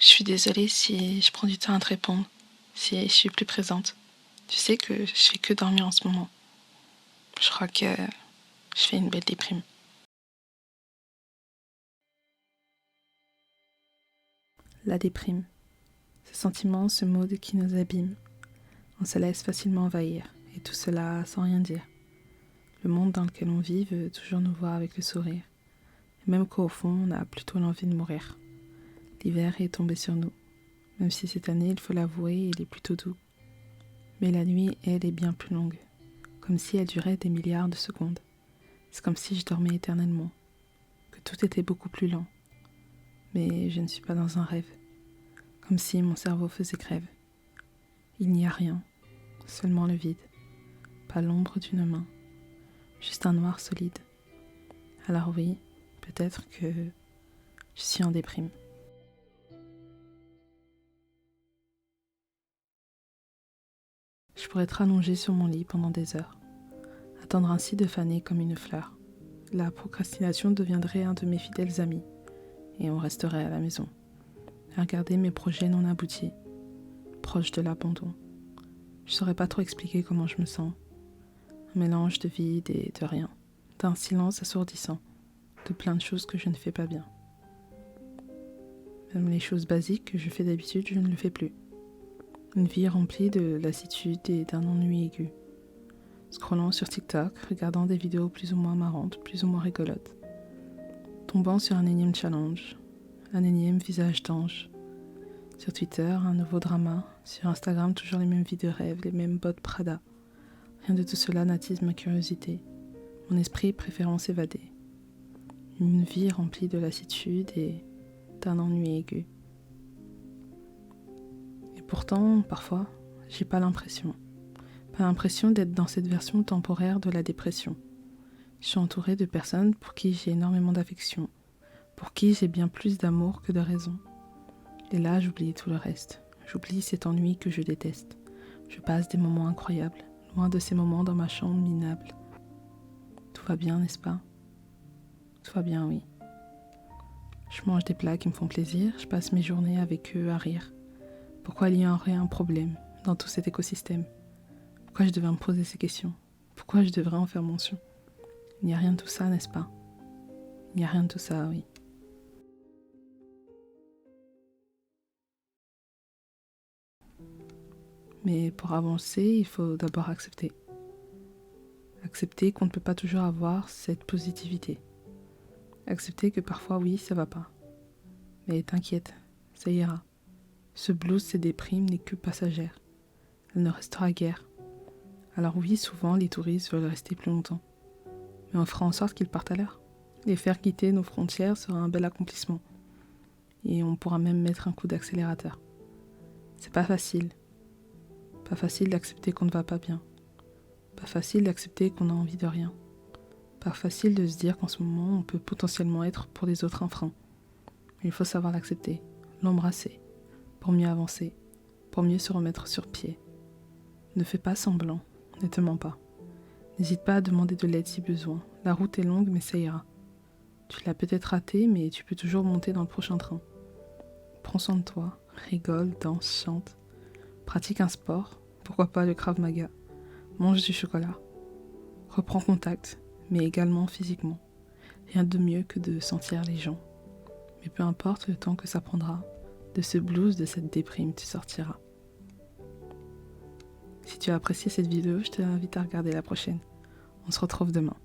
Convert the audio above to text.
Je suis désolée si je prends du temps à te répondre, si je suis plus présente. Tu sais que je fais que dormir en ce moment. Je crois que je fais une belle déprime. La déprime. Ce sentiment, ce mot qui nous abîme. On se laisse facilement envahir, et tout cela sans rien dire. Le monde dans lequel on vit veut toujours nous voir avec le sourire. Et même qu'au fond, on a plutôt l'envie de mourir. L'hiver est tombé sur nous. Même si cette année, il faut l'avouer, il est plutôt doux. Mais la nuit, elle, est bien plus longue. Comme si elle durait des milliards de secondes. C'est comme si je dormais éternellement. Que tout était beaucoup plus lent. Mais je ne suis pas dans un rêve. Comme si mon cerveau faisait grève. Il n'y a rien. Seulement le vide. Pas l'ombre d'une main. Juste un noir solide. Alors oui, peut-être que je suis en déprime. Je pourrais être allongée sur mon lit pendant des heures, attendre ainsi de faner comme une fleur. La procrastination deviendrait un de mes fidèles amis, et on resterait à la maison, à regarder mes projets non aboutis, proches de l'abandon. Je saurais pas trop expliquer comment je me sens. Un mélange de vide et de rien, d'un silence assourdissant, de plein de choses que je ne fais pas bien. Même les choses basiques que je fais d'habitude, je ne le fais plus. Une vie remplie de lassitude et d'un ennui aigu. Scrollant sur TikTok, regardant des vidéos plus ou moins marrantes, plus ou moins rigolotes. Tombant sur un énième challenge, un énième visage d'ange. Sur Twitter, un nouveau drama. Sur Instagram, toujours les mêmes vies de rêve, les mêmes bottes Prada. Rien de tout cela n'attise ma curiosité. Mon esprit préférant s'évader. Une vie remplie de lassitude et d'un ennui aigu. Et pourtant, parfois, j'ai pas l'impression d'être dans cette version temporaire de la dépression. Je suis entourée de personnes pour qui j'ai énormément d'affection, pour qui j'ai bien plus d'amour que de raison. Et là, j'oublie tout le reste. J'oublie cet ennui que je déteste. Je passe des moments incroyables, loin de ces moments dans ma chambre minable. Tout va bien, n'est-ce pas ? Tout va bien, oui. Je mange des plats qui me font plaisir, je passe mes journées avec eux à rire. Pourquoi il y aurait un problème dans tout cet écosystème ? Pourquoi je devrais me poser ces questions ? Pourquoi je devrais en faire mention ? Il n'y a rien de tout ça, n'est-ce pas ? Il n'y a rien de tout ça, oui. Mais pour avancer, il faut d'abord accepter. Accepter qu'on ne peut pas toujours avoir cette positivité. Accepter que parfois, oui, ça va pas. Mais t'inquiète, ça ira. Ce blues, ces déprimes n'est que passagère. Elle ne restera guère. Alors oui, souvent, les touristes veulent rester plus longtemps. Mais on fera en sorte qu'ils partent à l'heure. Les faire quitter nos frontières sera un bel accomplissement. Et on pourra même mettre un coup d'accélérateur. C'est pas facile. Pas facile d'accepter qu'on ne va pas bien. Pas facile d'accepter qu'on a envie de rien. Pas facile de se dire qu'en ce moment, on peut potentiellement être pour les autres un frein. Mais il faut savoir l'accepter, l'embrasser, pour mieux avancer, pour mieux se remettre sur pied. Ne fais pas semblant, ne te mens pas. N'hésite pas à demander de l'aide si besoin. La route est longue, mais ça ira. Tu l'as peut-être raté, mais tu peux toujours monter dans le prochain train. Prends soin de toi, rigole, danse, chante. Pratique un sport, pourquoi pas le Krav Maga. Mange du chocolat. Reprends contact, mais également physiquement. Rien de mieux que de sentir les gens. Mais peu importe le temps que ça prendra, de ce blues, de cette déprime, tu sortiras. Si tu as apprécié cette vidéo, je t'invite à regarder la prochaine. On se retrouve demain.